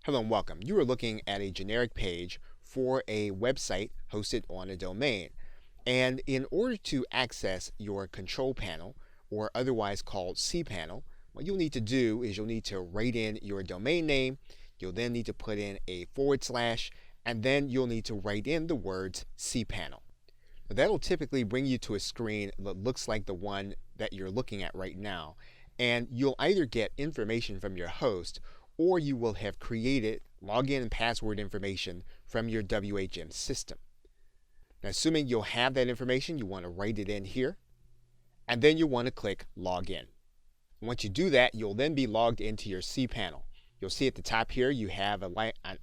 Hello and welcome. You are looking at a generic page for a website hosted on a domain. And in order to access your control panel, or otherwise called cPanel, what you'll need to do is you'll need to write in your domain name. You'll then need to put in a /, and then you'll need to write in the words cPanel. Now, that'll typically bring you to a screen that looks like the one that you're looking at right now. And you'll either get information from your host, or you will have created login and password information from your WHM system. Now, assuming you'll have that information, you want to write it in here, and then you want to click Login. Once you do that, you'll then be logged into your cPanel. You'll see at the top here you have an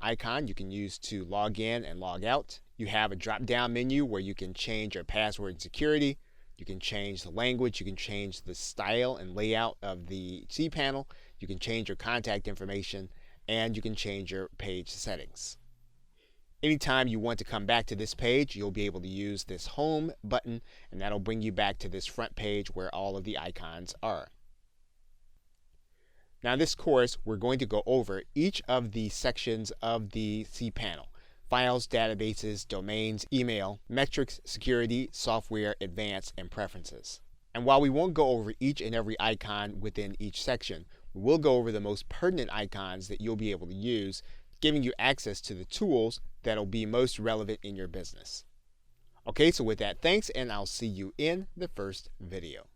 icon you can use to log in and log out. You have a drop-down menu where you can change your password and security. You can change the language, you can change the style and layout of the cPanel, you can change your contact information, and you can change your page settings. Anytime you want to come back to this page, you'll be able to use this home button, and that'll bring you back to this front page where all of the icons are. Now in this course, we're going to go over each of the sections of the cPanel: files, databases, domains, email, metrics, security, software, advanced, and preferences. And while we won't go over each and every icon within each section, we will go over the most pertinent icons that you'll be able to use, giving you access to the tools that'll be most relevant in your business. Okay, so with that, thanks, and I'll see you in the first video.